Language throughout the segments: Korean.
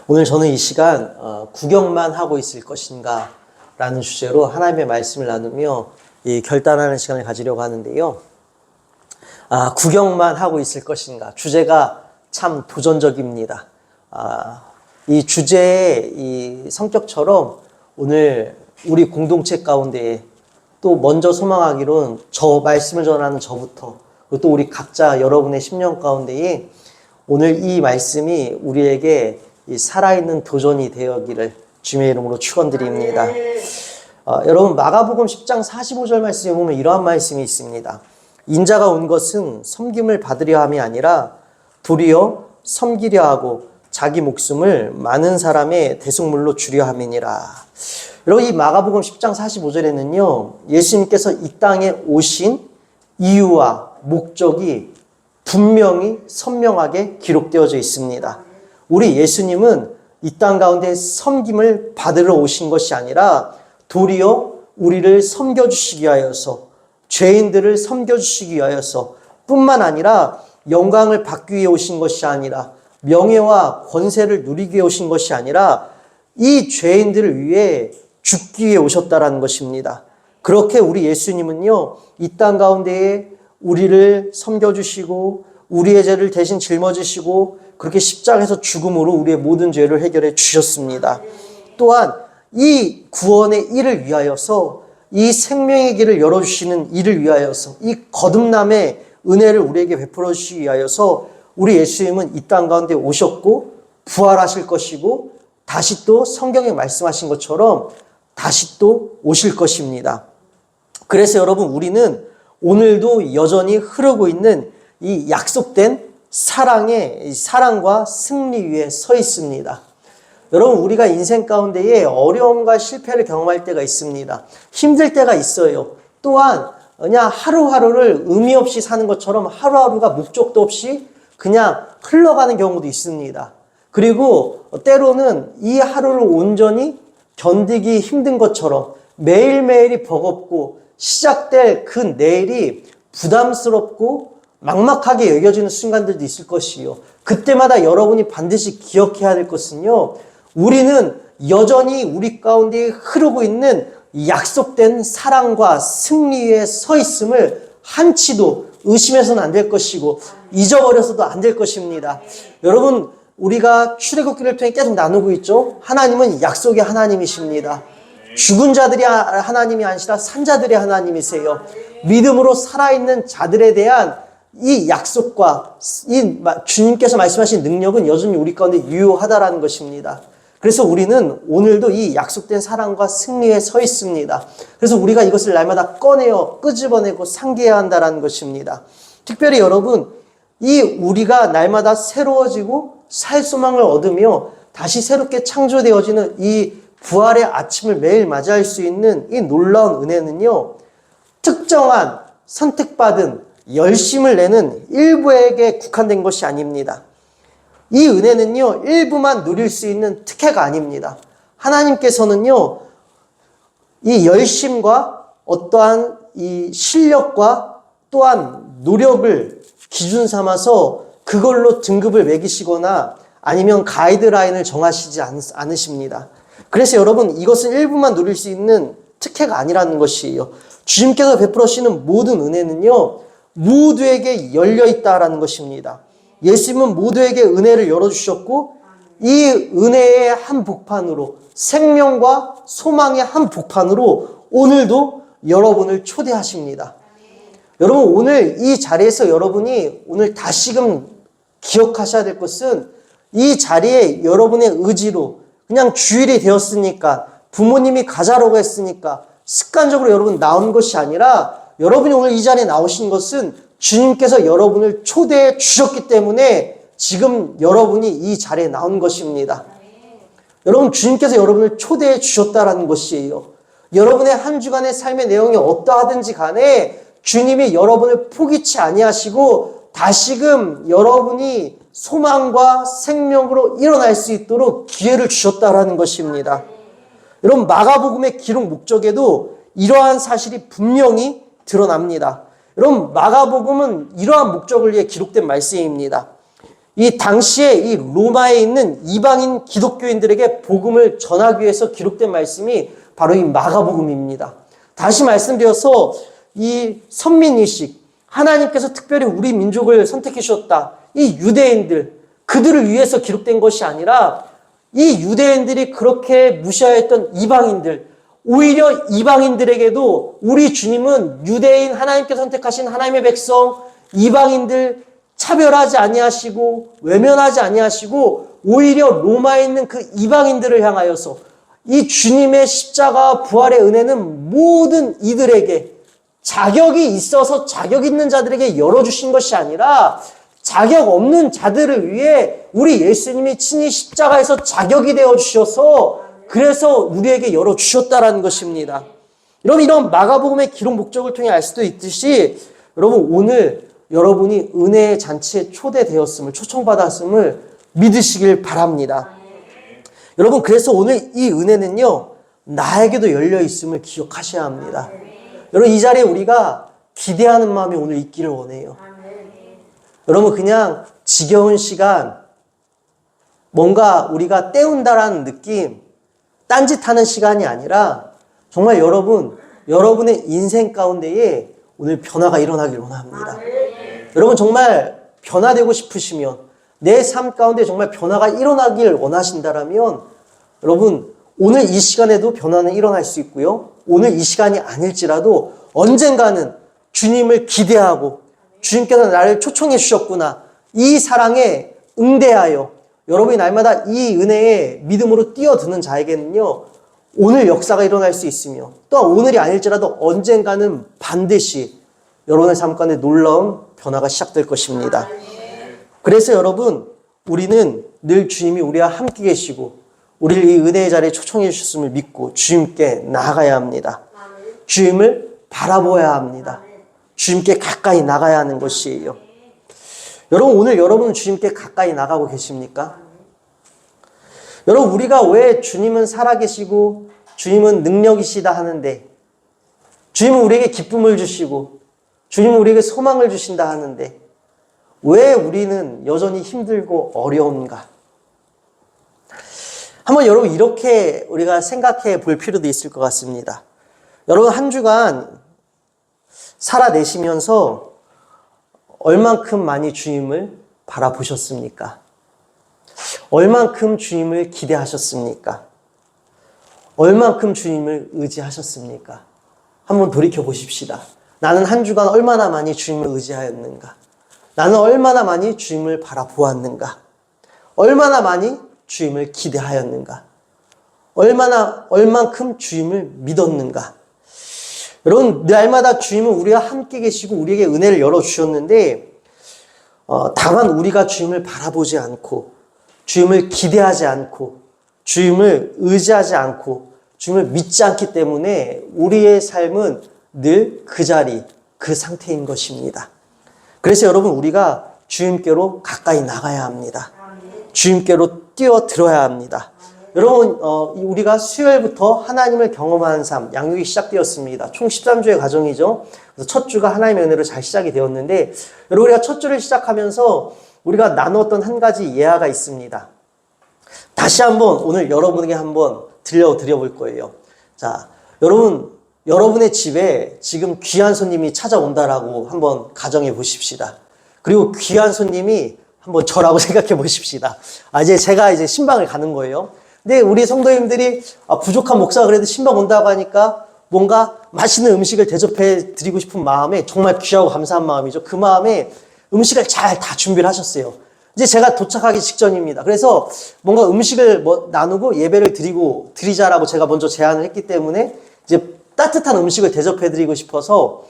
오늘 저는 이 시간 구경만 하고 있을 것인가 라는 주제로 하나님의 말씀을 나누며 이 결단하는 시간을 가지려고 하는데요. 구경만 하고 있을 것인가, 주제가 참 도전적입니다. 이 주제의 이 성격처럼 오늘 우리 공동체 가운데에 또 먼저 소망하기로는 저 말씀을 전하는 저부터, 그리고 또 우리 각자 여러분의 심령 가운데에 오늘 이 말씀이 우리에게 이 살아있는 도전이 되어기를 주님의 이름으로 축원드립니다. 여러분, 마가복음 10장 45절 말씀에 보면 이러한 말씀이 있습니다. 인자가 온 것은 섬김을 받으려 함이 아니라 도리어 섬기려 하고 자기 목숨을 많은 사람의 대속물로 주려 함이니라. 여러분, 이 마가복음 10장 45절에는요, 예수님께서 이 땅에 오신 이유와 목적이 분명히 선명하게 기록되어져 있습니다. 우리 예수님은 이 땅 가운데 섬김을 받으러 오신 것이 아니라 도리어 우리를 섬겨주시기 위하여서, 죄인들을 섬겨주시기 위하여서 뿐만 아니라 영광을 받기 위해 오신 것이 아니라, 명예와 권세를 누리기 위해 오신 것이 아니라 이 죄인들을 위해 죽기 위해 오셨다라는 것입니다. 그렇게 우리 예수님은요, 이 땅 가운데에 우리를 섬겨주시고 우리의 죄를 대신 짊어지시고 그렇게 십자가에서 죽음으로 우리의 모든 죄를 해결해 주셨습니다. 또한 이 구원의 일을 위하여서, 이 생명의 길을 열어주시는 일을 위하여서, 이 거듭남의 은혜를 우리에게 베풀어 주시기 위하여서 우리 예수님은 이 땅 가운데 오셨고 부활하실 것이고 다시 또 성경에 말씀하신 것처럼 다시 또 오실 것입니다. 그래서 여러분, 우리는 오늘도 여전히 흐르고 있는 이 약속된 사랑과 승리 위에 서 있습니다. 여러분, 우리가 인생 가운데에 어려움과 실패를 경험할 때가 있습니다. 힘들 때가 있어요. 또한 그냥 하루하루를 의미 없이 사는 것처럼 하루하루가 목적도 없이 그냥 흘러가는 경우도 있습니다. 그리고 때로는 이 하루를 온전히 견디기 힘든 것처럼 매일매일이 버겁고 시작될 그 내일이 부담스럽고 막막하게 여겨지는 순간들도 있을 것이요. 그때마다 여러분이 반드시 기억해야 될 것은요, 우리는 여전히 우리 가운데 흐르고 있는 약속된 사랑과 승리에 서 있음을 한치도 의심해서는 안 될 것이고 잊어버려서도 안 될 것입니다. 여러분, 우리가 출애굽기를 통해 계속 나누고 있죠. 하나님은 약속의 하나님이십니다. 죽은 자들이 하나님이 아니라 산 자들의 하나님이세요. 믿음으로 살아있는 자들에 대한 이 약속과 이 주님께서 말씀하신 능력은 여전히 우리 가운데 유효하다라는 것입니다. 그래서 우리는 오늘도 이 약속된 사랑과 승리에 서 있습니다. 그래서 우리가 이것을 날마다 꺼내어 끄집어내고 상기해야 한다는 것입니다. 특별히 여러분, 이 우리가 날마다 새로워지고 살 소망을 얻으며 다시 새롭게 창조되어지는 이 부활의 아침을 매일 맞이할 수 있는 이 놀라운 은혜는요, 특정한 선택받은 열심을 내는 일부에게 국한된 것이 아닙니다. 이 은혜는요, 일부만 누릴 수 있는 특혜가 아닙니다. 하나님께서는요, 이 열심과 어떠한 이 실력과 또한 노력을 기준 삼아서 그걸로 등급을 매기시거나 아니면 가이드라인을 정하시지 않으십니다. 그래서 여러분, 이것은 일부만 누릴 수 있는 특혜가 아니라는 것이에요. 주님께서 베풀으시는 모든 은혜는요, 모두에게 열려있다라는 것입니다. 예수님은 모두에게 은혜를 열어주셨고 이 은혜의 한 복판으로, 생명과 소망의 한 복판으로 오늘도 여러분을 초대하십니다. 여러분, 오늘 이 자리에서 여러분이 오늘 다시금 기억하셔야 될 것은, 이 자리에 여러분의 의지로 그냥 주일이 되었으니까, 부모님이 가자라고 했으니까 습관적으로 여러분 나온 것이 아니라, 여러분이 오늘 이 자리에 나오신 것은 주님께서 여러분을 초대해 주셨기 때문에 지금 여러분이 이 자리에 나온 것입니다. 여러분, 주님께서 여러분을 초대해 주셨다라는 것이에요. 여러분의 한 주간의 삶의 내용이 어떠하든지 간에 주님이 여러분을 포기치 아니하시고 다시금 여러분이 소망과 생명으로 일어날 수 있도록 기회를 주셨다라는 것입니다. 여러분, 마가복음의 기록 목적에도 이러한 사실이 분명히 드러납니다. 여러분, 마가복음은 이러한 목적을 위해 기록된 말씀입니다. 이 당시에 이 로마에 있는 이방인 기독교인들에게 복음을 전하기 위해서 기록된 말씀이 바로 이 마가복음입니다. 다시 말씀드려서 이 선민의식, 하나님께서 특별히 우리 민족을 선택해 주셨다. 이 유대인들, 그들을 위해서 기록된 것이 아니라 이 유대인들이 그렇게 무시하였던 이방인들, 오히려 이방인들에게도 우리 주님은 유대인 하나님께서 선택하신 하나님의 백성, 이방인들 차별하지 아니하시고 외면하지 아니하시고 오히려 로마에 있는 그 이방인들을 향하여서 이 주님의 십자가 부활의 은혜는 모든 이들에게 자격이 있어서 자격 있는 자들에게 열어주신 것이 아니라 자격 없는 자들을 위해 우리 예수님이 친히 십자가에서 자격이 되어 주셔서 그래서 우리에게 열어주셨다라는 것입니다. 여러분, 이런 마가복음의 기록 목적을 통해 알 수도 있듯이 여러분, 오늘 여러분이 은혜의 잔치에 초대되었음을, 초청받았음을 믿으시길 바랍니다. 여러분, 그래서 오늘 이 은혜는요, 나에게도 열려 있음을 기억하셔야 합니다. 여러분, 이 자리에 우리가 기대하는 마음이 오늘 있기를 원해요. 여러분, 그냥 지겨운 시간, 뭔가 우리가 때운다라는 느낌, 딴짓하는 시간이 아니라 정말 여러분의 인생 가운데에 오늘 변화가 일어나길 원합니다. 여러분, 정말 변화되고 싶으시면, 내 삶 가운데 정말 변화가 일어나길 원하신다라면 여러분, 오늘 이 시간에도 변화는 일어날 수 있고요. 오늘 이 시간이 아닐지라도 언젠가는 주님을 기대하고 주님께서 나를 초청해 주셨구나. 이 사랑에 응대하여 여러분이 날마다 이 은혜에 믿음으로 뛰어드는 자에게는요, 오늘 역사가 일어날 수 있으며 또한 오늘이 아닐지라도 언젠가는 반드시 여러분의 삶 가운데 놀라운 변화가 시작될 것입니다. 그래서 여러분, 우리는 늘 주님이 우리와 함께 계시고 우리를 이 은혜의 자리에 초청해 주셨음을 믿고 주님께 나아가야 합니다. 주님을 바라보아야 합니다. 주님께 가까이 나가야 하는 것이에요. 여러분, 오늘 여러분은 주님께 가까이 나가고 계십니까? 여러분, 우리가 왜 주님은 살아계시고 주님은 능력이시다 하는데, 주님은 우리에게 기쁨을 주시고 주님은 우리에게 소망을 주신다 하는데 왜 우리는 여전히 힘들고 어려운가? 한번 여러분 이렇게 우리가 생각해 볼 필요도 있을 것 같습니다. 여러분, 한 주간 살아내시면서 얼만큼 많이 주님을 바라보셨습니까? 얼만큼 주님을 기대하셨습니까? 얼만큼 주님을 의지하셨습니까? 한번 돌이켜 보십시다. 나는 한 주간 얼마나 많이 주님을 의지하였는가? 나는 얼마나 많이 주님을 바라보았는가? 얼마나 많이 주님을 기대하였는가? 얼만큼 주님을 믿었는가? 여러분, 날마다 주님은 우리와 함께 계시고 우리에게 은혜를 열어주셨는데 다만 우리가 주님을 바라보지 않고 주님을 기대하지 않고 주님을 의지하지 않고 주님을 믿지 않기 때문에 우리의 삶은 늘 그 자리, 그 상태인 것입니다. 그래서 여러분, 우리가 주님께로 가까이 나가야 합니다. 주님께로 뛰어들어야 합니다. 여러분, 우리가 수요일부터 하나님을 경험하는 삶, 양육이 시작되었습니다. 총 13주의 과정이죠. 그래서 첫 주가 하나님의 은혜로 잘 시작이 되었는데, 여러분, 우리가 첫 주를 시작하면서 우리가 나누었던 한 가지 예화가 있습니다. 다시 한번 오늘 여러분에게 한번 들려드려볼 거예요. 자, 여러분의 집에 지금 귀한 손님이 찾아온다라고 한번 가정해 보십시다. 그리고 귀한 손님이 한번 저라고 생각해 보십시다. 제가 신방을 가는 거예요. 근데 우리 성도님들이 부족한 목사가 그래도 신방 온다고 하니까 뭔가 맛있는 음식을 대접해 드리고 싶은 마음에 정말 귀하고 감사한 마음이죠. 그 마음에 음식을 잘 다 준비를 하셨어요. 이제 제가 도착하기 직전입니다. 그래서 뭔가 음식을 나누고 예배를 드리자라고 제가 먼저 제안을 했기 때문에 이제 따뜻한 음식을 대접해 드리고 싶어서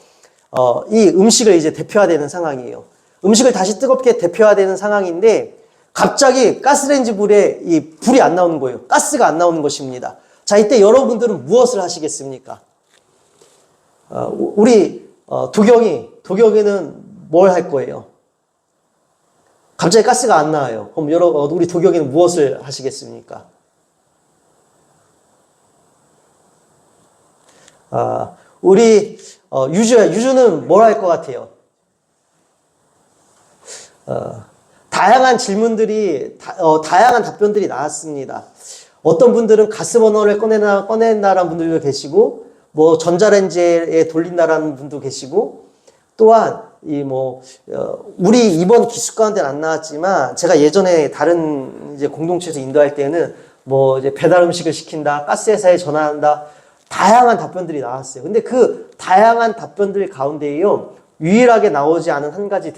이 음식을 이제 데펴야 되는 상황이에요. 음식을 다시 뜨겁게 데펴야 되는 상황인데 갑자기 가스레인지 불에 이 불이 안 나오는 거예요. 가스가 안 나오는 것입니다. 자, 이때 여러분들은 무엇을 하시겠습니까? 우리 도경이는 뭘 할 거예요? 갑자기 가스가 안 나와요. 그럼 우리 도경이는 무엇을 하시겠습니까? 우리 유주는 뭘 할 것 같아요? 다양한 질문들이, 다양한 답변들이 나왔습니다. 어떤 분들은 가스버너를 꺼낸다라는 분들도 계시고, 뭐 전자레인지에 돌린다라는 분도 계시고, 또한 우리 이번 기숙 가운데는 안 나왔지만 제가 예전에 다른 이제 공동체에서 인도할 때는 뭐 이제 배달 음식을 시킨다, 가스회사에 전화한다, 다양한 답변들이 나왔어요. 근데 그 다양한 답변들 가운데에요, 유일하게 나오지 않은 한 가지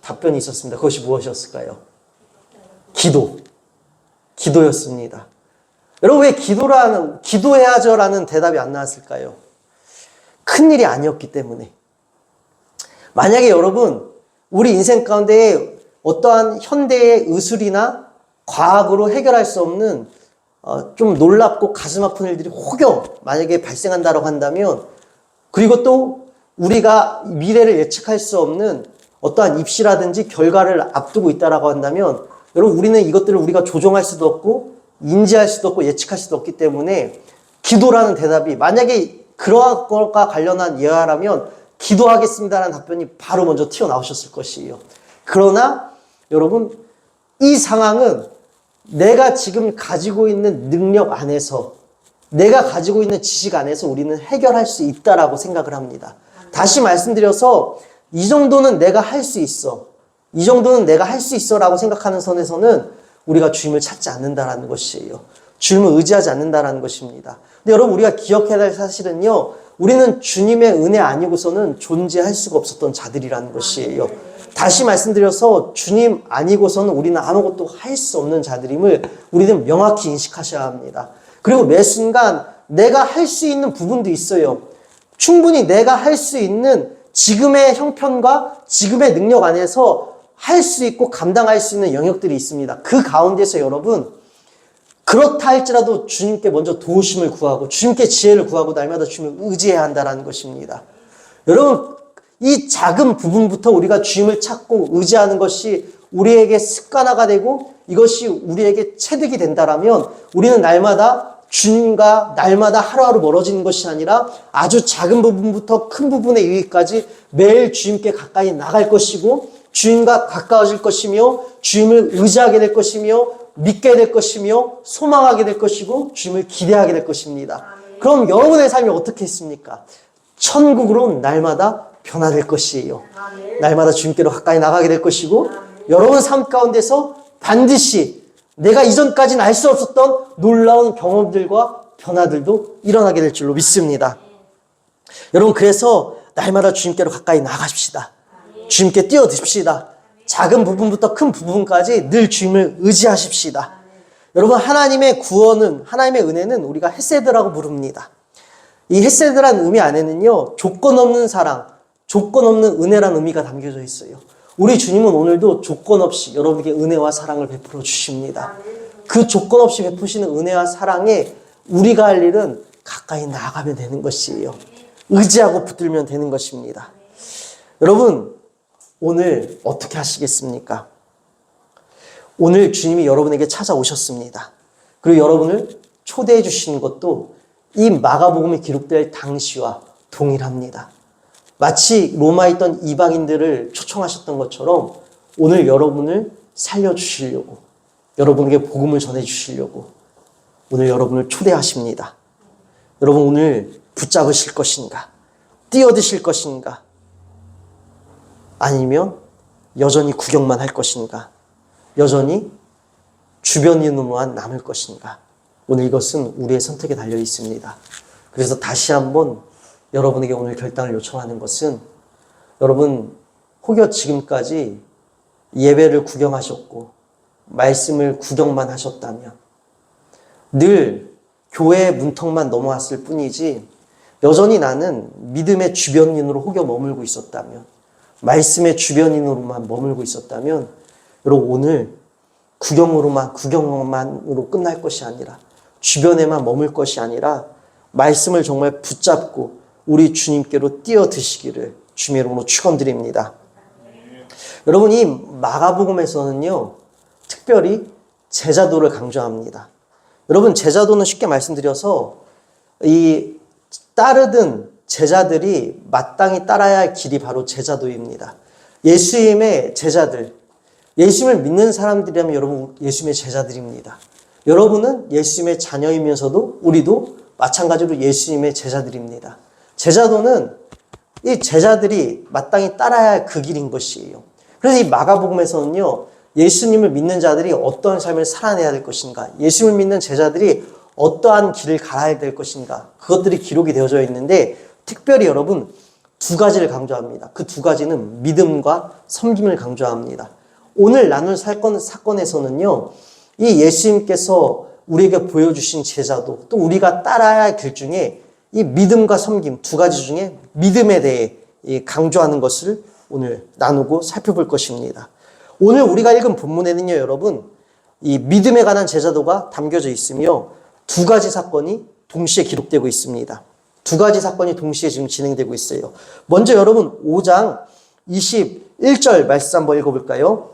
답변이 있었습니다. 그것이 무엇이었을까요? 기도였습니다. 여러분, 왜 기도해야죠라는 대답이 안 나왔을까요? 큰일이 아니었기 때문에. 만약에 여러분, 우리 인생 가운데 어떠한 현대의 의술이나 과학으로 해결할 수 없는 좀 놀랍고 가슴 아픈 일들이 혹여 만약에 발생한다고 한다면, 그리고 또 우리가 미래를 예측할 수 없는 어떠한 입시라든지 결과를 앞두고 있다라고 한다면, 여러분, 우리는 이것들을 우리가 조종할 수도 없고 인지할 수도 없고 예측할 수도 없기 때문에 기도라는 대답이, 만약에 그러한 것과 관련한 예화라면 기도하겠습니다라는 답변이 바로 먼저 튀어나오셨을 것이에요. 그러나 여러분, 이 상황은 내가 지금 가지고 있는 능력 안에서, 내가 가지고 있는 지식 안에서 우리는 해결할 수 있다라고 생각을 합니다. 다시 말씀드려서, 이 정도는 내가 할 수 있어, 이 정도는 내가 할 수 있어 라고 생각하는 선에서는 우리가 주님을 찾지 않는다라는 것이에요. 주님을 의지하지 않는다라는 것입니다. 근데 여러분, 우리가 기억해야 할 사실은요, 우리는 주님의 은혜 아니고서는 존재할 수가 없었던 자들이라는 것이에요. 다시 말씀드려서 주님 아니고서는 우리는 아무것도 할 수 없는 자들임을 우리는 명확히 인식하셔야 합니다. 그리고 매 순간 내가 할 수 있는 부분도 있어요. 충분히 내가 할 수 있는 지금의 형편과 지금의 능력 안에서 할 수 있고 감당할 수 있는 영역들이 있습니다. 그 가운데서 여러분, 그렇다 할지라도 주님께 먼저 도우심을 구하고 주님께 지혜를 구하고 날마다 주님을 의지해야 한다는 것입니다. 여러분, 이 작은 부분부터 우리가 주님을 찾고 의지하는 것이 우리에게 습관화가 되고 이것이 우리에게 체득이 된다라면, 우리는 날마다 주님과 날마다 하루하루 멀어지는 것이 아니라 아주 작은 부분부터 큰 부분에 이르기까지 매일 주님께 가까이 나갈 것이고, 주님과 가까워질 것이며, 주님을 의지하게 될 것이며, 믿게 될 것이며, 소망하게 될 것이고, 주님을 기대하게 될 것입니다. 그럼 여러분의 삶이 어떻게 했습니까? 천국으로 날마다 변화될 것이에요. 날마다 주님께로 가까이 나가게 될 것이고, 여러분 삶 가운데서 반드시 내가 이전까지는 알 수 없었던 놀라운 경험들과 변화들도 일어나게 될 줄로 믿습니다. 여러분, 그래서 날마다 주님께로 가까이 나가십시다. 주님께 뛰어드십시다. 작은 부분부터 큰 부분까지 늘 주님을 의지하십시다. 여러분, 하나님의 구원은, 하나님의 은혜는 우리가 헤세드라고 부릅니다. 이 헤세드라는 의미 안에는요, 조건 없는 사랑, 조건 없는 은혜라는 의미가 담겨져 있어요. 우리 주님은 오늘도 조건 없이 여러분에게 은혜와 사랑을 베풀어 주십니다. 그 조건 없이 베푸시는 은혜와 사랑에 우리가 할 일은 가까이 나아가면 되는 것이에요. 의지하고 붙들면 되는 것입니다. 여러분, 오늘 어떻게 하시겠습니까? 오늘 주님이 여러분에게 찾아오셨습니다. 그리고 여러분을 초대해 주시는 것도 이 마가복음에 기록될 당시와 동일합니다. 마치 로마에 있던 이방인들을 초청하셨던 것처럼 오늘 여러분을 살려주시려고, 여러분에게 복음을 전해주시려고 오늘 여러분을 초대하십니다. 여러분, 오늘 붙잡으실 것인가? 뛰어드실 것인가? 아니면 여전히 구경만 할 것인가? 여전히 주변인으로만 남을 것인가? 오늘 이것은 우리의 선택에 달려 있습니다. 그래서 다시 한번 여러분에게 오늘 결단을 요청하는 것은, 여러분 혹여 지금까지 예배를 구경하셨고 말씀을 구경만 하셨다면, 늘 교회의 문턱만 넘어왔을 뿐이지 여전히 나는 믿음의 주변인으로 혹여 머물고 있었다면, 말씀의 주변인으로만 머물고 있었다면, 여러분 오늘 구경만으로 끝날 것이 아니라, 주변에만 머물 것이 아니라 말씀을 정말 붙잡고 우리 주님께로 뛰어드시기를 주님의 이름으로 축원드립니다. 여러분, 이 마가복음에서는요, 특별히 제자도를 강조합니다. 여러분, 제자도는 쉽게 말씀드려서 이 따르던 제자들이 마땅히 따라야 할 길이 바로 제자도입니다. 예수님의 제자들, 예수님을 믿는 사람들이라면 여러분 예수님의 제자들입니다. 여러분은 예수님의 자녀이면서도 우리도 마찬가지로 예수님의 제자들입니다. 제자도는 이 제자들이 마땅히 따라야 할 그 길인 것이에요. 그래서 이 마가복음에서는요, 예수님을 믿는 자들이 어떠한 삶을 살아내야 될 것인가, 예수님을 믿는 제자들이 어떠한 길을 가야 될 것인가, 그것들이 기록이 되어져 있는데 특별히 여러분 두 가지를 강조합니다. 그 두 가지는 믿음과 섬김을 강조합니다. 오늘 나눌 사건에서는요, 이 예수님께서 우리에게 보여주신 제자도 또 우리가 따라야 할 길 중에 이 믿음과 섬김 두 가지 중에 믿음에 대해 강조하는 것을 오늘 나누고 살펴볼 것입니다. 오늘 우리가 읽은 본문에는요, 여러분, 이 믿음에 관한 제자도가 담겨져 있으며 두 가지 사건이 동시에 기록되고 있습니다. 두 가지 사건이 동시에 지금 진행되고 있어요. 먼저 여러분 5장 21절 말씀 한번 읽어볼까요?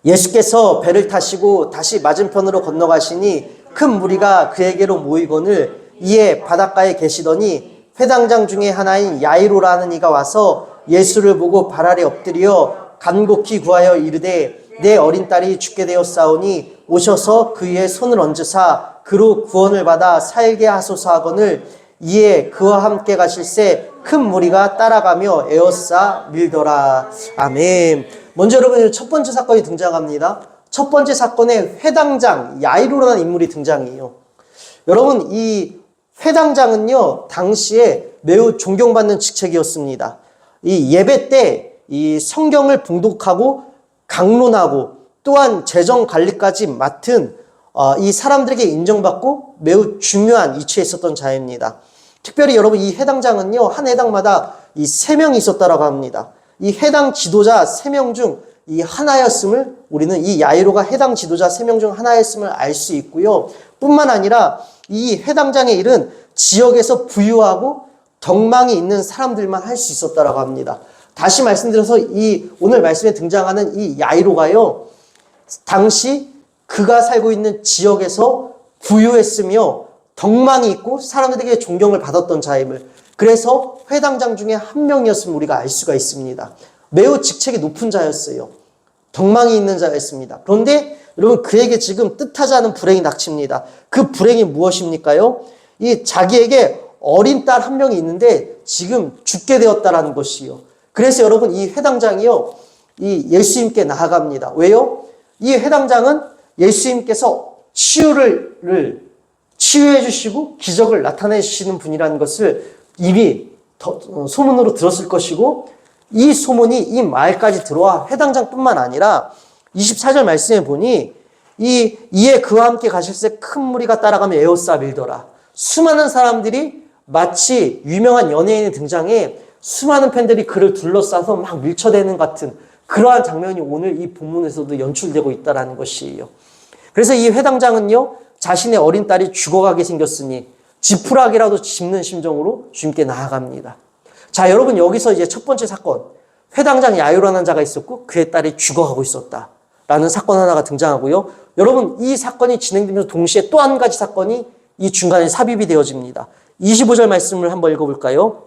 예수께서 배를 타시고 다시 맞은편으로 건너가시니 큰 무리가 그에게로 모이거늘 이에 바닷가에 계시더니 회당장 중에 하나인 야이로라는 이가 와서 예수를 보고 발 아래 엎드려 간곡히 구하여 이르되 내 어린 딸이 죽게 되었사오니 오셔서 그 위에 손을 얹으사 그로 구원을 받아 살게 하소서 하거늘 이에 그와 함께 가실새 큰 무리가 따라가며 에워싸 밀더라. 아멘. 먼저 여러분 첫 번째 사건이 등장합니다. 첫 번째 사건에 회당장 야이로라는 인물이 등장해요. 여러분 이 회당장은요 당시에 매우 존경받는 직책이었습니다. 이 예배 때 이 성경을 봉독하고 강론하고 또한 재정 관리까지 맡은 이 사람들에게 인정받고 매우 중요한 위치에 있었던 자입니다. 특별히 여러분 이 회당장은요 한 회당마다 이 3명이 있었다라고 합니다. 이 회당 지도자 3명 중 이 하나였음을 우리는 이 야이로가 회당 지도자 3명 중 하나였음을 알 수 있고요. 뿐만 아니라 이 회당장의 일은 지역에서 부유하고 덕망이 있는 사람들만 할 수 있었다라고 합니다. 다시 말씀드려서 이 오늘 말씀에 등장하는 이 야이로가요, 당시 그가 살고 있는 지역에서 부유했으며 덕망이 있고 사람들에게 존경을 받았던 자임을, 그래서 회당장 중에 한 명이었음을 우리가 알 수가 있습니다. 매우 직책이 높은 자였어요. 덕망이 있는 자였습니다. 그런데 여러분 그에게 지금 뜻하지 않은 불행이 닥칩니다. 그 불행이 무엇입니까요? 이 자기에게 어린 딸 한 명이 있는데 지금 죽게 되었다라는 것이요. 그래서 여러분 이 회당장이요, 이 예수님께 나아갑니다. 왜요? 이 회당장은 예수님께서 치유해 주시고 기적을 나타내 주시는 분이라는 것을 이미 소문으로 들었을 것이고, 이 소문이 이 마을까지 들어와 회당장뿐만 아니라 24절 말씀에 보니 이에 그와 함께 가실새 큰 무리가 따라가며 에워싸 밀더라. 수많은 사람들이 마치 유명한 연예인의 등장에 수많은 팬들이 그를 둘러싸서 막 밀쳐대는 같은 그러한 장면이 오늘 이 본문에서도 연출되고 있다는 것이에요. 그래서 이 회당장은요, 자신의 어린 딸이 죽어가게 생겼으니 지푸라기라도 짚는 심정으로 주님께 나아갑니다. 자, 여러분 여기서 이제 첫 번째 사건, 회당장 야이로라는 자가 있었고 그의 딸이 죽어가고 있었다라는 사건 하나가 등장하고요. 여러분 이 사건이 진행되면서 동시에 또 한 가지 사건이 이 중간에 삽입이 되어집니다. 25절 말씀을 한번 읽어볼까요?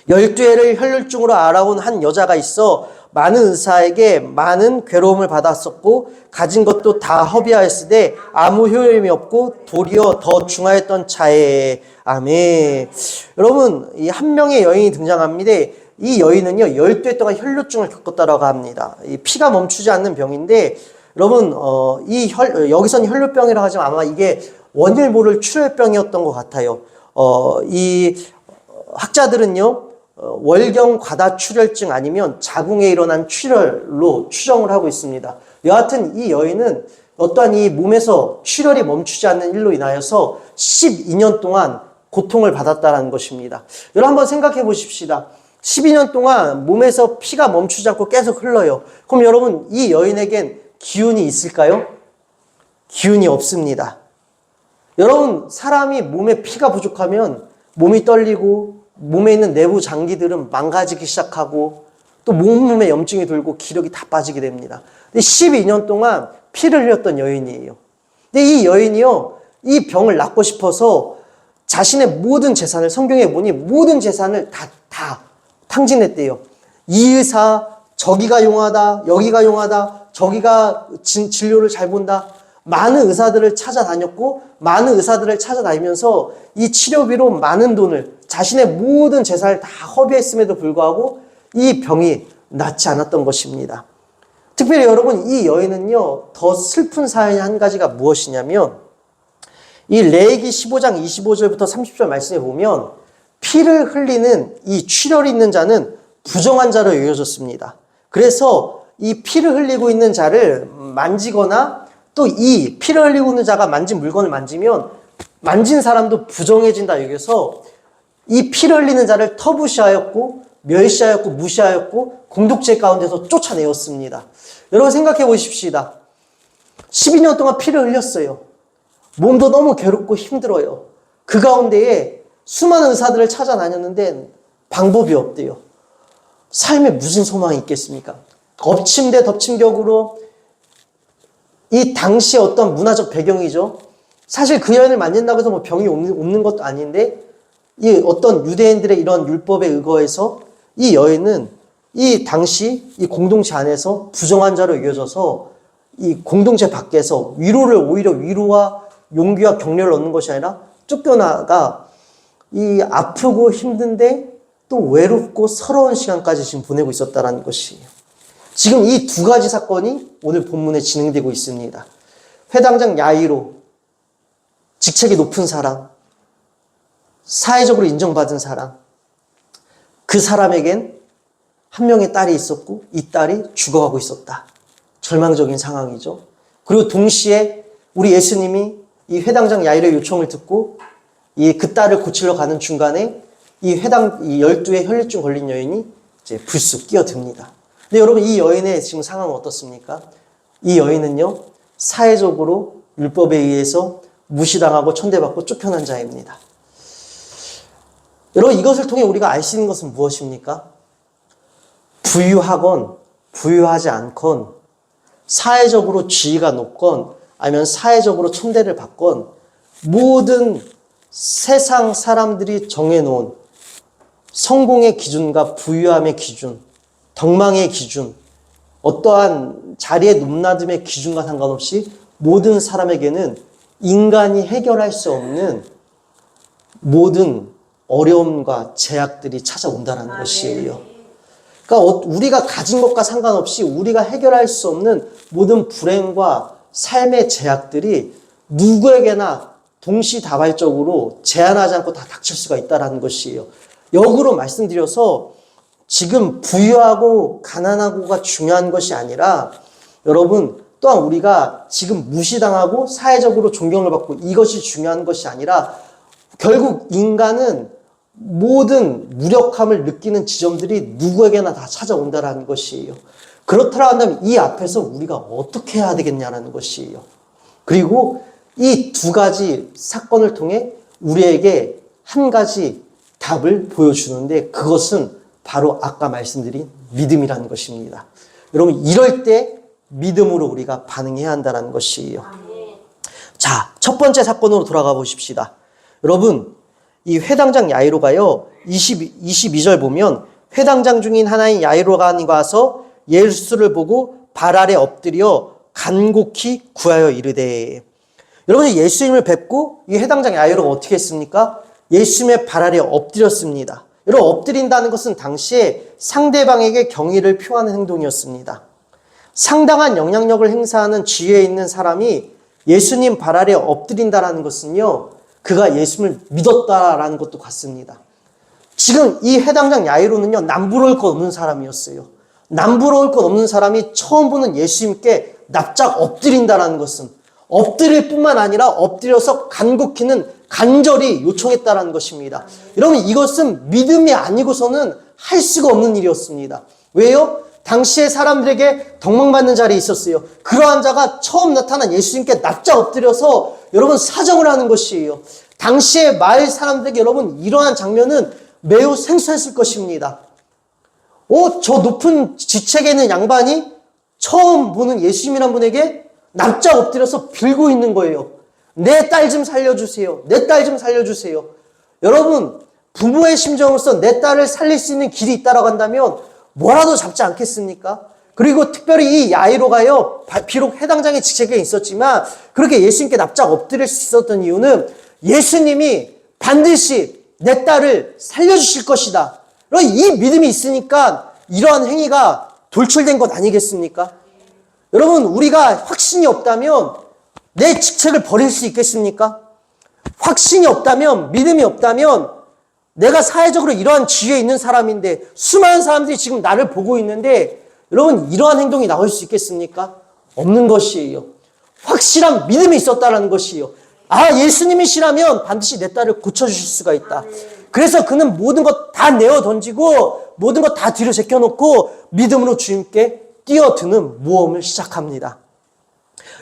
12해를 혈류증으로 알아온 한 여자가 있어 많은 의사에게 많은 괴로움을 받았었고 가진 것도 다 허비하였으되 아무 효용이 없고 도리어 더 중하였던 차에. 아멘. 여러분 이 한 명의 여인이 등장합니다. 이 여인은요 12해 동안 혈류증을 겪었다라고 합니다. 이 피가 멈추지 않는 병인데 여러분 여기서는 혈류병이라고 하지만 아마 이게 원일 모를 출혈병이었던 것 같아요. 이 학자들은요 월경 과다출혈증 아니면 자궁에 일어난 출혈로 추정을 하고 있습니다. 여하튼 이 여인은 어떠한 이 몸에서 출혈이 멈추지 않는 일로 인하여서 12년 동안 고통을 받았다는 것입니다. 여러분 한번 생각해 보십시다. 12년 동안 몸에서 피가 멈추지 않고 계속 흘러요. 그럼 여러분 이 여인에겐 기운이 있을까요? 기운이 없습니다. 여러분 사람이 몸에 피가 부족하면 몸이 떨리고 몸에 있는 내부 장기들은 망가지기 시작하고 또 몸에 염증이 돌고 기력이 다 빠지게 됩니다. 근데 12년 동안 피를 흘렸던 여인이에요. 근데 이 여인이요, 이 병을 낫고 싶어서 자신의 모든 재산을, 성경에 보니 모든 재산을 다 탕진했대요. 이 의사, 저기가 용하다, 여기가 용하다, 저기가 진료를 잘 본다. 많은 의사들을 찾아다녔고 많은 의사들을 찾아다니면서 이 치료비로 많은 돈을 자신의 모든 재산을 다 허비했음에도 불구하고 이 병이 낫지 않았던 것입니다. 특별히 여러분 이 여인은요 더 슬픈 사연이 한 가지가 무엇이냐면 이 레위기 15장 25절부터 30절 말씀에 보면 피를 흘리는 이 출혈이 있는 자는 부정한 자로 여겨졌습니다. 그래서 이 피를 흘리고 있는 자를 만지거나 또 이 피를 흘리고 있는 자가 만진 물건을 만지면 만진 사람도 부정해진다 여겨서 이 피를 흘리는 자를 터부시하였고 멸시하였고 무시하였고 공동체 가운데서 쫓아내었습니다. 여러분 생각해 보십시다. 12년 동안 피를 흘렸어요. 몸도 너무 괴롭고 힘들어요. 그 가운데에 수많은 의사들을 찾아다녔는데 방법이 없대요. 삶에 무슨 소망이 있겠습니까? 엎침대 덮침격으로 이 당시의 어떤 문화적 배경이죠. 사실 그 여인을 만진다고 해서 뭐 병이 없는 것도 아닌데 이 어떤 유대인들의 이런 율법에 의거해서 이 여인은 이 당시 이 공동체 안에서 부정한 자로 여겨져서 이 공동체 밖에서 오히려 위로와 용기와 격려를 얻는 것이 아니라 쫓겨나가 이 아프고 힘든데 또 외롭고 서러운 시간까지 지금 보내고 있었다는 것이에요. 지금 이 두 가지 사건이 오늘 본문에 진행되고 있습니다. 회당장 야이로, 직책이 높은 사람, 사회적으로 인정받은 사람, 그 사람에겐 한 명의 딸이 있었고 이 딸이 죽어가고 있었다. 절망적인 상황이죠. 그리고 동시에 우리 예수님이 이 회당장 야이로의 요청을 듣고 그 딸을 고치러 가는 중간에 이 12의 혈류증 걸린 여인이 이제 불쑥 끼어듭니다. 근데 여러분 이 여인의 지금 상황은 어떻습니까? 이 여인은요 사회적으로 율법에 의해서 무시당하고 천대받고 쫓겨난 자입니다. 여러분 이것을 통해 우리가 알 수 있는 것은 무엇입니까? 부유하건 부유하지 않건 사회적으로 지위가 높건 아니면 사회적으로 천대를 받건 모든 세상 사람들이 정해놓은 성공의 기준과 부유함의 기준, 덕망의 기준, 어떠한 자리의 높낮음의 기준과 상관없이 모든 사람에게는 인간이 해결할 수 없는 모든 어려움과 제약들이 찾아온다는 것이에요. 그러니까 우리가 가진 것과 상관없이 우리가 해결할 수 없는 모든 불행과 삶의 제약들이 누구에게나 동시다발적으로 제한하지 않고 다 닥칠 수가 있다는 것이에요. 역으로 말씀드려서 지금 부유하고 가난하고가 중요한 것이 아니라 여러분 또한 우리가 지금 무시당하고 사회적으로 존경을 받고 이것이 중요한 것이 아니라 결국 인간은 모든 무력함을 느끼는 지점들이 누구에게나 다 찾아온다는 것이에요. 그렇다고 한다면 이 앞에서 우리가 어떻게 해야 되겠냐는 것이에요. 그리고 이 두 가지 사건을 통해 우리에게 한 가지 답을 보여주는데 그것은 바로 아까 말씀드린 믿음이라는 것입니다. 여러분 이럴 때 믿음으로 우리가 반응해야 한다는 것이에요. 자, 첫 번째 사건으로 돌아가 보십시다. 여러분 이 회당장 야이로가요 22절 보면 회당장 중인 하나인 야이로가 와서 예수를 보고 발 아래 엎드려 간곡히 구하여 이르되. 여러분 예수님을 뵙고 이 회당장 야이로가 어떻게 했습니까? 예수님의 발 아래 엎드렸습니다. 여러분 엎드린다는 것은 당시에 상대방에게 경의를 표하는 행동이었습니다. 상당한 영향력을 행사하는 지위에 있는 사람이 예수님 발 아래 엎드린다는 것은요 그가 예수님을 믿었다라는 것도 같습니다. 지금 이 회당장 야이로는요 남부러울 것 없는 사람이었어요. 남부러울 것 없는 사람이 처음 보는 예수님께 납작 엎드린다는 것은 엎드릴 뿐만 아니라 엎드려서 간곡히는 간절히 요청했다는 것입니다. 여러분 이것은 믿음이 아니고서는 할 수가 없는 일이었습니다. 왜요? 당시의 사람들에게 덕망받는 자리에 있었어요. 그러한 자가 처음 나타난 예수님께 납작 엎드려서 여러분 사정을 하는 것이에요. 당시의 마을 사람들에게 여러분 이러한 장면은 매우 생소했을 것입니다. 저 높은 지책에 있는 양반이 처음 보는 예수님이란 분에게 납작 엎드려서 빌고 있는 거예요. 내 딸 좀 살려주세요. 내 딸 좀 살려주세요. 여러분 부모의 심정으로서 내 딸을 살릴 수 있는 길이 있다라고 한다면 뭐라도 잡지 않겠습니까? 그리고 특별히 이 야이로가요, 비록 해당장의 직책에 있었지만 그렇게 예수님께 납작 엎드릴 수 있었던 이유는 예수님이 반드시 내 딸을 살려주실 것이다. 이 믿음이 있으니까 이러한 행위가 돌출된 것 아니겠습니까? 여러분, 우리가 확신이 없다면 내 직책을 버릴 수 있겠습니까? 확신이 없다면, 믿음이 없다면 내가 사회적으로 이러한 지위에 있는 사람인데 수많은 사람들이 지금 나를 보고 있는데 여러분, 이러한 행동이 나올 수 있겠습니까? 없는 것이에요. 확실한 믿음이 있었다라는 것이에요. 예수님이시라면 반드시 내 딸을 고쳐주실 수가 있다. 그래서 그는 모든 것 다 내어 던지고 모든 것 다 뒤로 제껴놓고 믿음으로 주님께 뛰어드는 모험을 시작합니다.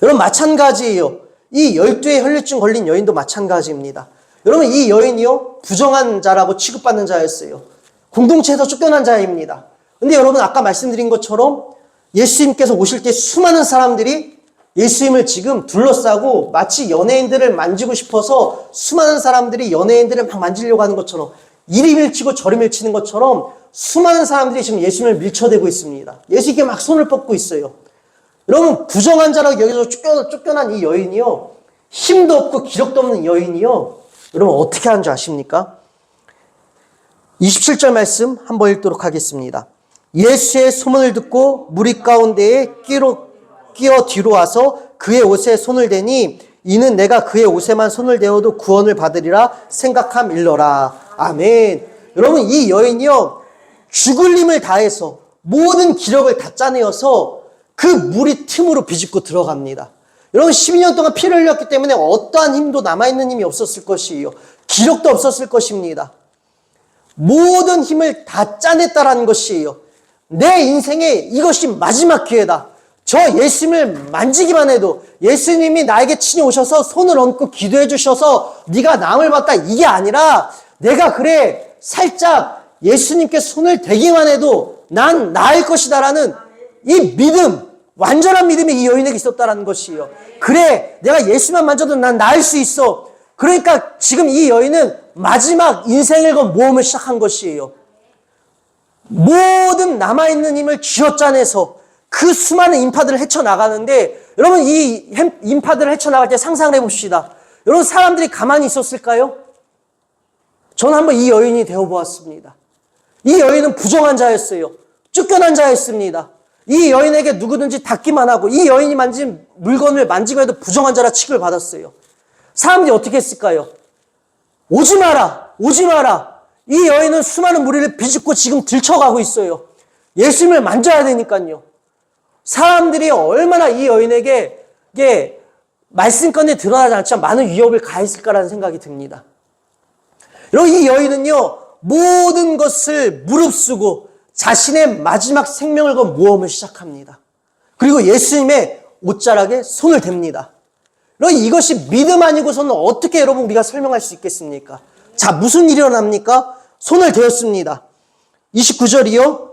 여러분, 마찬가지예요. 이 12의 혈류증 걸린 여인도 마찬가지입니다. 여러분, 이 여인이요, 부정한 자라고 취급받는 자였어요. 공동체에서 쫓겨난 자입니다. 근데 여러분, 아까 말씀드린 것처럼 예수님께서 오실 때 수많은 사람들이 예수님을 지금 둘러싸고 마치 연예인들을 만지고 싶어서 수많은 사람들이 연예인들을 막 만지려고 하는 것처럼 이리 밀치고 저리 밀치는 것처럼 수많은 사람들이 지금 예수님을 밀쳐대고 있습니다. 예수님께 막 손을 뻗고 있어요. 여러분, 부정한 자라고 여기서 쫓겨난 이 여인이요, 힘도 없고 기력도 없는 여인이요, 여러분 어떻게 하는 줄 아십니까? 27절 말씀 한번 읽도록 하겠습니다. 예수의 소문을 듣고 무리 가운데에 끼어 뒤로 와서 그의 옷에 손을 대니 이는 내가 그의 옷에만 손을 대어도 구원을 받으리라 생각함일러라. 아멘. 여러분, 이 여인이요, 죽을 힘을 다해서 모든 기력을 다 짜내어서 그 무리 틈으로 비집고 들어갑니다. 여러분, 12년 동안 피를 흘렸기 때문에 어떠한 힘도 남아있는 힘이 없었을 것이에요. 기력도 없었을 것입니다. 모든 힘을 다 짜냈다라는 것이에요. 내 인생에 이것이 마지막 기회다. 저 예수님을 만지기만 해도, 예수님이 나에게 친히 오셔서 손을 얹고 기도해 주셔서 네가 나음을 받다, 이게 아니라 내가 그래 살짝 예수님께 손을 대기만 해도 난 나을 것이다라는 이 믿음, 완전한 믿음이 이 여인에게 있었다라는 것이에요. 그래, 내가 예수만 만져도 난 나을 수 있어. 그러니까 지금 이 여인은 마지막 인생을 건 모험을 시작한 것이에요. 모든 남아있는 힘을 쥐어짜내서 그 수많은 인파들을 헤쳐나가는데, 여러분, 이 인파들을 헤쳐나갈 때 상상을 해봅시다. 여러분, 사람들이 가만히 있었을까요? 저는 한번 이 여인이 되어보았습니다. 이 여인은 부정한 자였어요. 쫓겨난 자였습니다. 이 여인에게 누구든지 닿기만 하고 이 여인이 만진 물건을 만지고 해도 부정한 자라 취급을 받았어요. 사람들이 어떻게 했을까요? 오지 마라, 오지 마라. 이 여인은 수많은 무리를 비집고 지금 들쳐가고 있어요. 예수님을 만져야 되니까요. 사람들이 얼마나 이 여인에게 말씀건에 드러나지 않지만 많은 위협을 가했을까라는 생각이 듭니다. 여러분, 이 여인은요, 모든 것을 무릅쓰고 자신의 마지막 생명을 건 모험을 시작합니다. 그리고 예수님의 옷자락에 손을 댑니다. 여러분, 이것이 믿음 아니고서는 어떻게 여러분 우리가 설명할 수 있겠습니까? 자, 무슨 일이 일어납니까? 손을 대었습니다. 29절이요.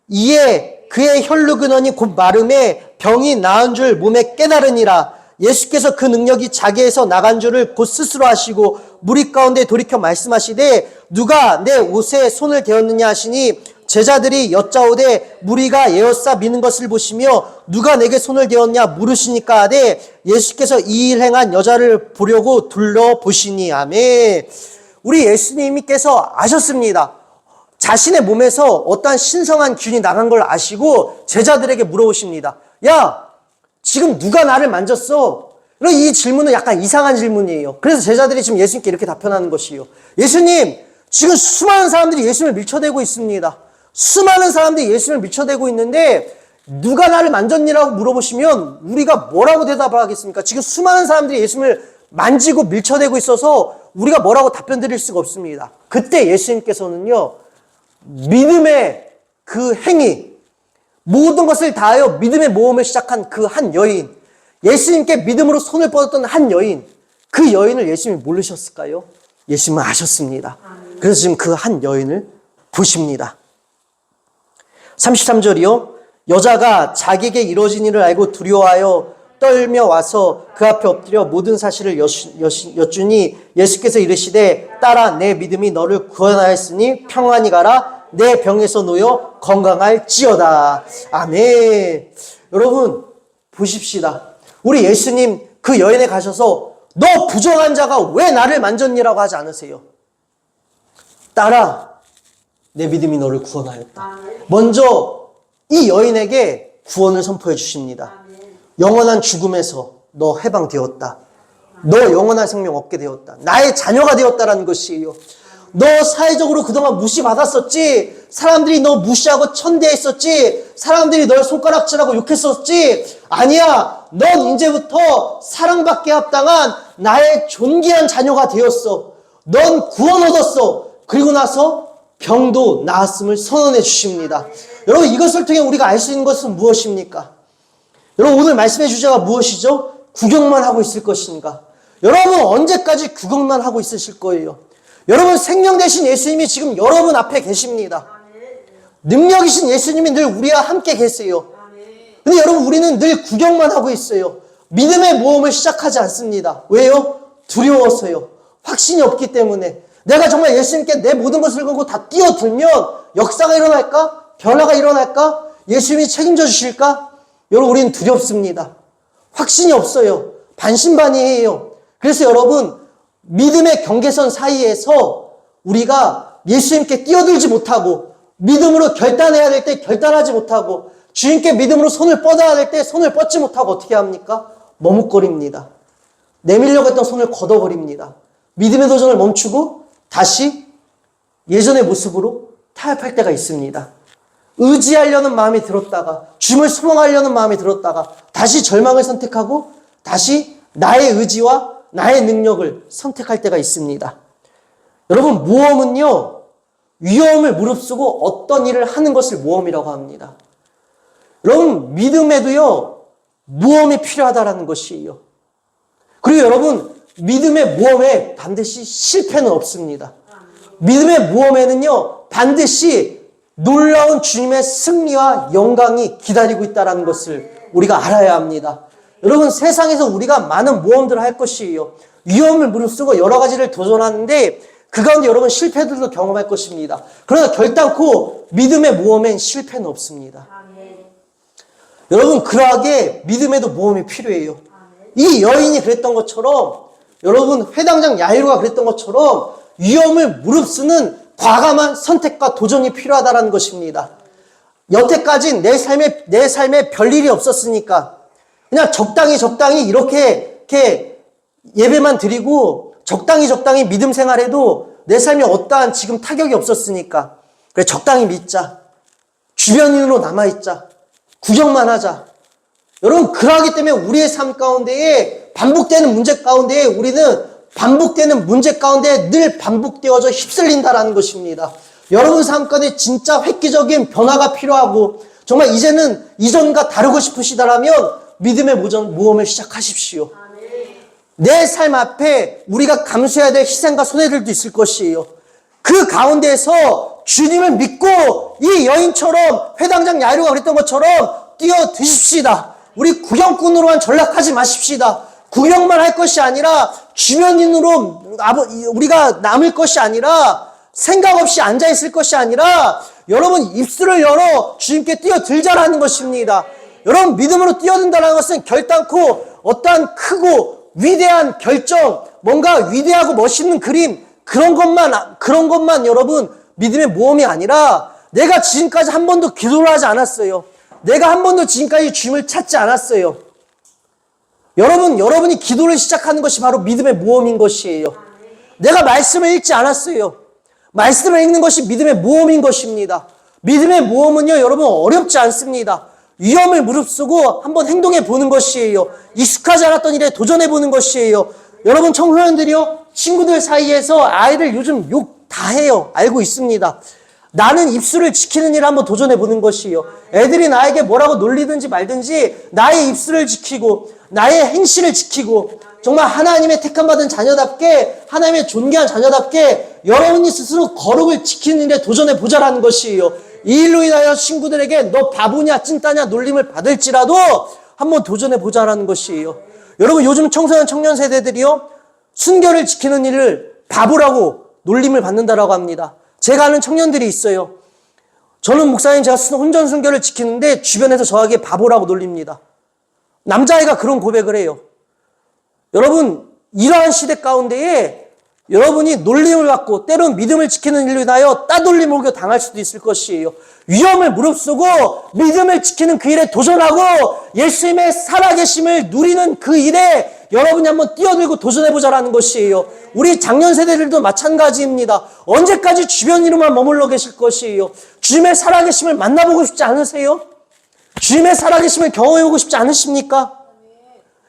이에 그의 혈루 근원이 곧 마름에 병이 나은 줄 몸에 깨달으니라. 예수께서 그 능력이 자기에서 나간 줄을 곧 스스로 하시고 무리 가운데 돌이켜 말씀하시되 누가 내 옷에 손을 대었느냐 하시니 제자들이 여짜오되 무리가 에워싸 미는 것을 보시며 누가 내게 손을 대었냐 물으시니까 하되 예수께서 이 일 행한 여자를 보려고 둘러보시니. 아멘. 우리 예수님께서 아셨습니다. 자신의 몸에서 어떠한 신성한 기운이 나간 걸 아시고 제자들에게 물어보십니다. 야, 지금 누가 나를 만졌어? 이 질문은 약간 이상한 질문이에요. 그래서 제자들이 지금 예수님께 이렇게 답변하는 것이에요. 예수님, 지금 수많은 사람들이 예수님을 밀쳐대고 있습니다. 수많은 사람들이 예수님을 밀쳐대고 있는데 누가 나를 만졌니라고 물어보시면 우리가 뭐라고 대답을 하겠습니까? 지금 수많은 사람들이 예수님을 만지고 밀쳐대고 있어서 우리가 뭐라고 답변 드릴 수가 없습니다. 그때 예수님께서는요, 믿음의 그 행위, 모든 것을 다하여 믿음의 모험을 시작한 그 한 여인, 예수님께 믿음으로 손을 뻗었던 한 여인, 그 여인을 예수님이 모르셨을까요? 예수님은 아셨습니다. 그래서 지금 그 한 여인을 보십니다. 33절이요. 여자가 자기에게 이루어진 일을 알고 두려워하여 떨며 와서 그 앞에 엎드려 모든 사실을 여쭈니 예수께서 이르시되 딸아, 내 믿음이 너를 구원하였으니 평안히 가라. 내 병에서 놓여 건강할지어다. 아멘. 여러분 보십시다. 우리 예수님 그 여인에 가셔서 너 부정한 자가 왜 나를 만졌니라고 하지 않으세요. 딸아, 내 믿음이 너를 구원하였다. 먼저 이 여인에게 구원을 선포해 주십니다. 영원한 죽음에서 너 해방되었다. 너 영원한 생명 얻게 되었다. 나의 자녀가 되었다라는 것이에요. 너 사회적으로 그동안 무시받았었지. 사람들이 너 무시하고 천대했었지. 사람들이 널 손가락질하고 욕했었지. 아니야. 넌 이제부터 사랑받게 합당한 나의 존귀한 자녀가 되었어. 넌 구원 얻었어. 그리고 나서 병도 나았음을 선언해 주십니다. 여러분 이것을 통해 우리가 알 수 있는 것은 무엇입니까? 여러분 오늘 말씀의 주제가 무엇이죠? 구경만 하고 있을 것인가? 여러분 언제까지 구경만 하고 있으실 거예요? 여러분 생명 되신 예수님이 지금 여러분 앞에 계십니다. 능력이신 예수님이 늘 우리와 함께 계세요. 근데 여러분 우리는 늘 구경만 하고 있어요. 믿음의 모험을 시작하지 않습니다. 왜요? 두려워서요. 확신이 없기 때문에. 내가 정말 예수님께 내 모든 것을 걸고 다 뛰어들면 역사가 일어날까? 변화가 일어날까? 예수님이 책임져 주실까? 여러분 우리는 두렵습니다. 확신이 없어요. 반신반의해요. 그래서 여러분 믿음의 경계선 사이에서 우리가 예수님께 뛰어들지 못하고 믿음으로 결단해야 될 때 결단하지 못하고 주님께 믿음으로 손을 뻗어야 될 때 손을 뻗지 못하고 어떻게 합니까? 머뭇거립니다. 내밀려고 했던 손을 걷어버립니다. 믿음의 도전을 멈추고 다시 예전의 모습으로 타협할 때가 있습니다. 의지하려는 마음이 들었다가 주님을 소망하려는 마음이 들었다가 다시 절망을 선택하고 다시 나의 의지와 나의 능력을 선택할 때가 있습니다. 여러분 모험은요 위험을 무릅쓰고 어떤 일을 하는 것을 모험이라고 합니다. 여러분 믿음에도요 모험이 필요하다라는 것이에요. 그리고 여러분 믿음의 모험에 반드시 실패는 없습니다. 믿음의 모험에는요 반드시 놀라운 주님의 승리와 영광이 기다리고 있다는 것을 우리가 알아야 합니다. 여러분 세상에서 우리가 많은 모험들을 할 것이에요. 위험을 무릅쓰고 여러 가지를 도전하는데 그 가운데 여러분 실패들도 경험할 것입니다. 그러나 결단코 믿음의 모험엔 실패는 없습니다. 여러분 그러하게 믿음에도 모험이 필요해요. 이 여인이 그랬던 것처럼 여러분 회당장 야이로가 그랬던 것처럼 위험을 무릅쓰는 과감한 선택과 도전이 필요하다는 것입니다. 여태까지 내 삶에 별일이 없었으니까 그냥 적당히 이렇게 예배만 드리고 적당히 믿음 생활해도 내 삶에 어떠한 지금 타격이 없었으니까 그래 적당히 믿자. 주변인으로 남아있자. 구경만 하자. 여러분 그러하기 때문에 우리의 삶 가운데에 반복되는 문제 가운데에 우리는 반복되는 문제 가운데 늘 반복되어져 휩쓸린다라는 것입니다. 여러분 삶 가운데 진짜 획기적인 변화가 필요하고 정말 이제는 이전과 다르고 싶으시다라면 믿음의 모험을 시작하십시오. 내 삶 앞에 우리가 감수해야 될 희생과 손해들도 있을 것이에요. 그 가운데에서 주님을 믿고 이 여인처럼 회당장 야이로가 그랬던 것처럼 뛰어드십시다. 우리 구경꾼으로만 전락하지 마십시다. 구경만 할 것이 아니라 주변인으로 우리가 남을 것이 아니라 생각 없이 앉아있을 것이 아니라 여러분 입술을 열어 주님께 뛰어들자라는 것입니다. 여러분 믿음으로 뛰어든다는 것은 결단코 어떠한 크고 위대한 결정, 뭔가 위대하고 멋있는 그림 그런 것만 여러분 믿음의 모험이 아니라 내가 지금까지 한 번도 기도를 하지 않았어요. 내가 한 번도 지금까지 주님을 찾지 않았어요. 여러분이 기도를 시작하는 것이 바로 믿음의 모험인 것이에요. 내가 말씀을 읽지 않았어요. 말씀을 읽는 것이 믿음의 모험인 것입니다. 믿음의 모험은요, 여러분 어렵지 않습니다. 위험을 무릅쓰고 한번 행동해 보는 것이에요. 익숙하지 않았던 일에 도전해 보는 것이에요. 여러분 청소년들이요, 친구들 사이에서 아이들 요즘 욕 다 해요. 알고 있습니다. 나는 입술을 지키는 일을 한번 도전해 보는 것이에요. 애들이 나에게 뭐라고 놀리든지 말든지 나의 입술을 지키고 나의 행실을 지키고 정말 하나님의 택함받은 자녀답게 하나님의 존귀한 자녀답게 여러분이 스스로 거룩을 지키는 일에 도전해 보자라는 것이에요. 이 일로 인하여 친구들에게 너 바보냐 찐따냐 놀림을 받을지라도 한번 도전해 보자라는 것이에요. 여러분 요즘 청소년 청년 세대들이요 순결을 지키는 일을 바보라고 놀림을 받는다라고 합니다. 제가 아는 청년들이 있어요. 저는 목사님 제가 혼전 순결을 지키는데 주변에서 저에게 바보라고 놀립니다. 남자아이가 그런 고백을 해요. 여러분, 이러한 시대 가운데에 여러분이 놀림을 받고 때론 믿음을 지키는 일로 인하여 따돌림을 당할 수도 있을 것이에요. 위험을 무릅쓰고 믿음을 지키는 그 일에 도전하고 예수님의 살아계심을 누리는 그 일에 여러분이 한번 뛰어들고 도전해보자라는 것이에요. 우리 작년 세대들도 마찬가지입니다. 언제까지 주변 일로만 머물러 계실 것이에요. 주님의 살아계심을 만나보고 싶지 않으세요? 주님의 살아계심을 경험해보고 싶지 않으십니까?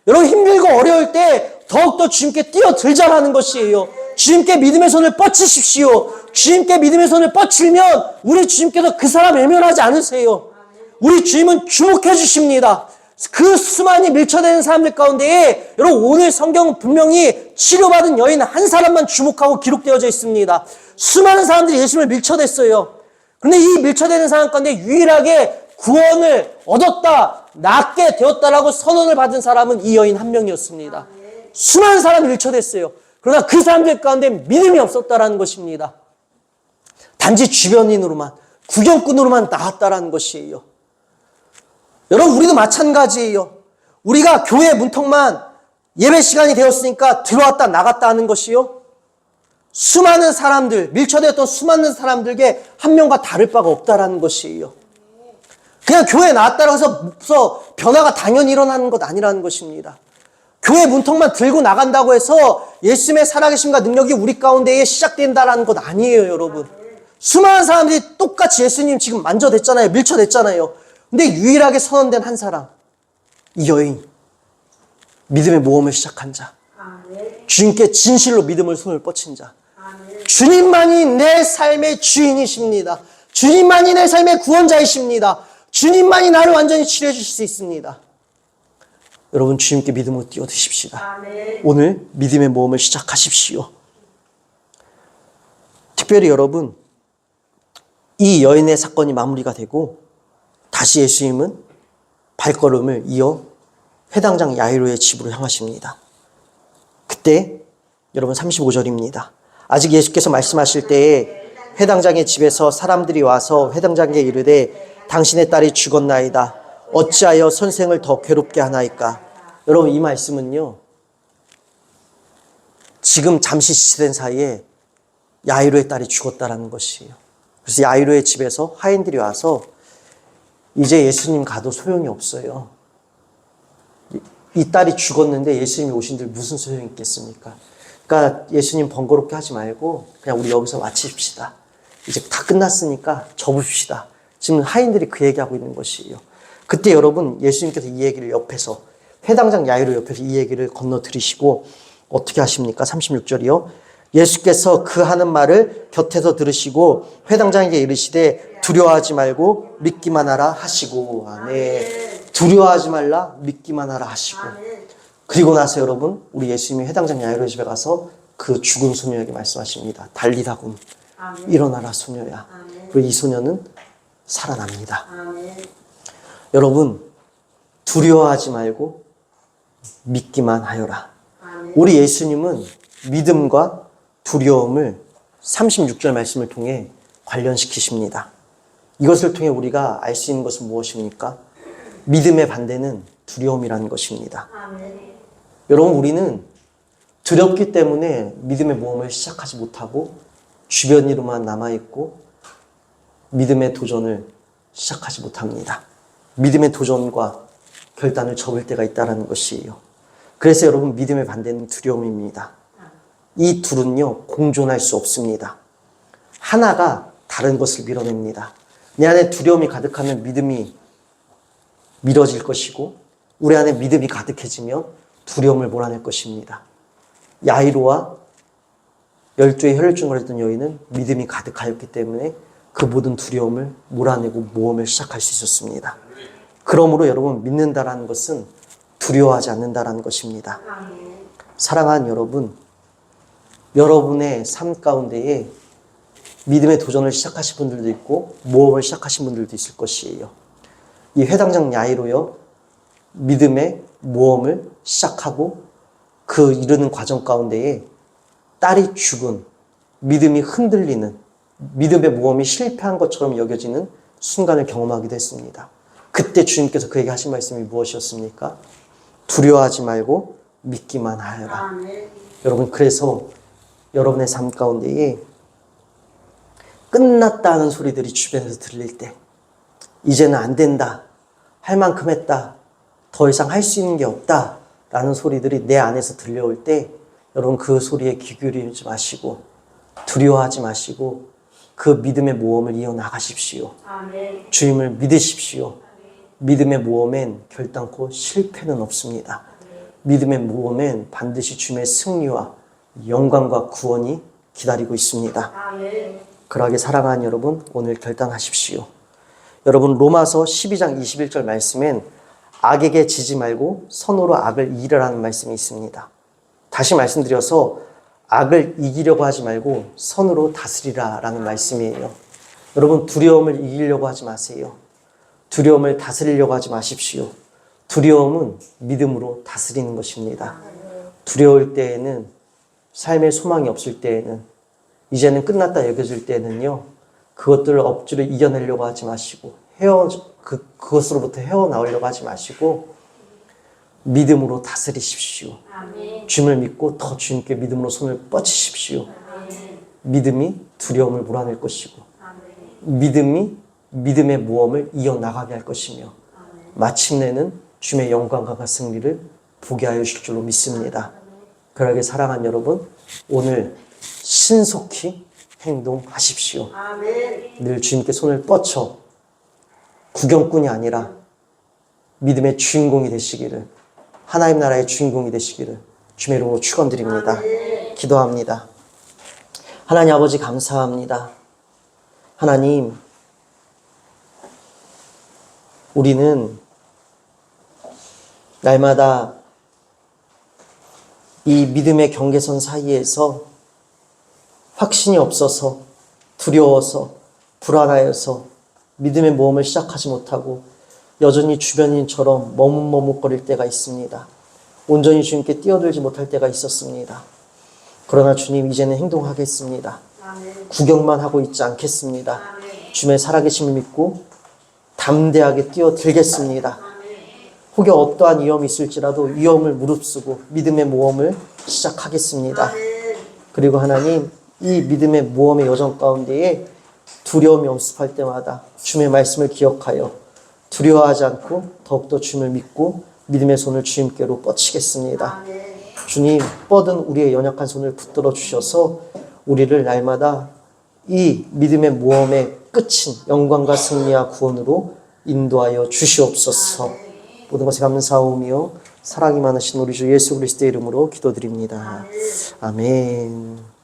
여러분, 힘들고 어려울 때 더욱더 주님께 뛰어들자라는 것이에요. 주님께 믿음의 손을 뻗치십시오. 주님께 믿음의 손을 뻗치면 우리 주님께서 그 사람 외면하지 않으세요. 우리 주님은 주목해 주십니다. 그 수많이 밀쳐대는 사람들 가운데에 여러분, 오늘 성경은 분명히 치료받은 여인 한 사람만 주목하고 기록되어져 있습니다. 수많은 사람들이 예수님을 밀쳐댔어요. 그런데 이 밀쳐대는 사람 가운데 유일하게 구원을 얻었다, 낫게 되었다라고 선언을 받은 사람은 이 여인 한 명이었습니다. 수많은 사람이 밀쳐댔어요. 그러나 그 사람들 가운데 믿음이 없었다라는 것입니다. 단지 주변인으로만, 구경꾼으로만 나왔다라는 것이에요. 여러분, 우리도 마찬가지예요. 우리가 교회 문턱만 예배 시간이 되었으니까 들어왔다 나갔다 하는 것이요. 수많은 사람들, 밀쳐되었던 수많은 사람들에게 한 명과 다를 바가 없다라는 것이에요. 그냥 교회에 나왔다고 해서 변화가 당연히 일어나는 것 아니라는 것입니다. 교회 문턱만 들고 나간다고 해서 예수님의 살아계심과 능력이 우리 가운데에 시작된다라는 것 아니에요, 여러분. 수많은 사람들이 똑같이 예수님 지금 만져댔잖아요. 밀쳐댔잖아요. 근데 유일하게 선언된 한 사람, 이 여인, 믿음의 모험을 시작한 자, 주님께 진실로 믿음을 손을 뻗친 자, 주님만이 내 삶의 주인이십니다. 주님만이 내 삶의 구원자이십니다. 주님만이 나를 완전히 치료해 주실 수 있습니다. 여러분, 주님께 믿음으로 뛰어드십시다. 오늘 믿음의 모험을 시작하십시오. 특별히 여러분, 이 여인의 사건이 마무리가 되고 다시 예수님은 발걸음을 이어 회당장 야이로의 집으로 향하십니다. 그때 여러분 35절입니다. 아직 예수께서 말씀하실 때에 회당장의 집에서 사람들이 와서 회당장에게 이르되 당신의 딸이 죽었나이다. 어찌하여 선생을 더 괴롭게 하나이까? 여러분, 이 말씀은요, 지금 잠시 지체된 사이에 야이로의 딸이 죽었다라는 것이에요. 그래서 야이로의 집에서 하인들이 와서 이제 예수님 가도 소용이 없어요. 이 딸이 죽었는데 예수님이 오신들 무슨 소용이 있겠습니까? 그러니까 예수님 번거롭게 하지 말고 그냥 우리 여기서 마칩시다. 이제 다 끝났으니까 접읍시다. 지금 하인들이 그 얘기하고 있는 것이에요. 그때 여러분, 예수님께서 이 얘기를 옆에서, 회당장 야이로 옆에서 이 얘기를 건너들이시고 어떻게 하십니까? 36절이요. 예수께서 그 하는 말을 곁에서 들으시고 회당장에게 이르시되 두려워하지 말고 믿기만 하라 하시고. 아멘. 두려워하지 말라, 믿기만 하라 하시고. 그리고 나서 여러분, 우리 예수님이 회당장 야이로의 집에 가서 그 죽은 소녀에게 말씀하십니다. 달리다군, 일어나라 소녀야. 그리고 이 소녀는 살아납니다. 여러분, 두려워하지 말고 믿기만 하여라. 우리 예수님은 믿음과 두려움을 36절 말씀을 통해 관련시키십니다. 이것을 통해 우리가 알 수 있는 것은 무엇입니까? 믿음의 반대는 두려움이라는 것입니다. 여러분, 우리는 두렵기 때문에 믿음의 모험을 시작하지 못하고 주변 일로만 남아있고 믿음의 도전을 시작하지 못합니다. 믿음의 도전과 결단을 접을 때가 있다는 것이에요. 그래서 여러분, 믿음의 반대는 두려움입니다. 이 둘은요, 공존할 수 없습니다. 하나가 다른 것을 밀어냅니다. 내 안에 두려움이 가득하면 믿음이 미뤄질 것이고, 우리 안에 믿음이 가득해지면 두려움을 몰아낼 것입니다. 야이로와 12의 혈류증을 걸렸던 여인은 믿음이 가득하였기 때문에 그 모든 두려움을 몰아내고 모험을 시작할 수 있었습니다. 그러므로 여러분, 믿는다라는 것은 두려워하지 않는다라는 것입니다. 사랑하는 여러분, 여러분의 삶 가운데에 믿음의 도전을 시작하신 분들도 있고 모험을 시작하신 분들도 있을 것이에요. 이 회당장 야이로요, 믿음의 모험을 시작하고 그 이르는 과정 가운데에 딸이 죽은, 믿음이 흔들리는, 믿음의 모험이 실패한 것처럼 여겨지는 순간을 경험하기도 했습니다. 그때 주님께서 그에게 하신 말씀이 무엇이었습니까? 두려워하지 말고 믿기만 하여라. 여러분, 그래서 여러분의 삶 가운데에 끝났다는 소리들이 주변에서 들릴 때, 이제는 안 된다, 할 만큼 했다, 더 이상 할 수 있는 게 없다 라는 소리들이 내 안에서 들려올 때, 여러분 그 소리에 귀 기울이지 마시고 두려워하지 마시고 그 믿음의 모험을 이어나가십시오. 주님을 믿으십시오. 믿음의 모험엔 결단코 실패는 없습니다. 믿음의 모험엔 반드시 주님의 승리와 영광과 구원이 기다리고 있습니다. 그러하게 사랑하는 여러분, 오늘 결단하십시오. 여러분, 로마서 12장 21절 말씀엔 악에게 지지 말고 선으로 악을 이기라는 말씀이 있습니다. 다시 말씀드려서 악을 이기려고 하지 말고 선으로 다스리라 라는 말씀이에요. 여러분, 두려움을 이기려고 하지 마세요. 두려움을 다스리려고 하지 마십시오. 두려움은 믿음으로 다스리는 것입니다. 두려울 때에는, 삶의 소망이 없을 때에는, 이제는 끝났다 여겨질 때에는요, 그것들을 억지로 이겨내려고 하지 마시고 그것으로부터 헤어나오려고 하지 마시고 믿음으로 다스리십시오. 주님을 믿고 더 주님께 믿음으로 손을 뻗치십시오. 믿음이 두려움을 몰아낼 것이고 믿음이 믿음의 모험을 이어나가게 할 것이며 마침내는 주님의 영광과 승리를 보게 하여 주실 줄로 믿습니다. 그러하게 사랑하는 여러분, 오늘 신속히 행동하십시오. 늘 주님께 손을 뻗쳐 구경꾼이 아니라 믿음의 주인공이 되시기를, 하나님 나라의 주인공이 되시기를 주님의 이름으로 축원드립니다. 기도합니다. 하나님 아버지, 감사합니다. 하나님, 우리는 날마다 이 믿음의 경계선 사이에서 확신이 없어서, 두려워서, 불안하여서 믿음의 모험을 시작하지 못하고 여전히 주변인처럼 머뭇머뭇거릴 때가 있습니다. 온전히 주님께 뛰어들지 못할 때가 있었습니다. 그러나 주님, 이제는 행동하겠습니다. 구경만 하고 있지 않겠습니다. 주님의 살아계심을 믿고 담대하게 뛰어들겠습니다. 혹여 어떠한 위험이 있을지라도 위험을 무릅쓰고 믿음의 모험을 시작하겠습니다. 그리고 하나님, 이 믿음의 모험의 여정 가운데에 두려움이 엄습할 때마다 주님의 말씀을 기억하여 두려워하지 않고 더욱더 주님을 믿고 믿음의 손을 주님께로 뻗치겠습니다. 주님, 뻗은 우리의 연약한 손을 붙들어 주셔서 우리를 날마다 이 믿음의 모험의 끝인 영광과 승리와 구원으로 인도하여 주시옵소서. 모든 것에 감사하오며 사랑이 많으신 우리 주 예수 그리스도의 이름으로 기도드립니다. 아멘.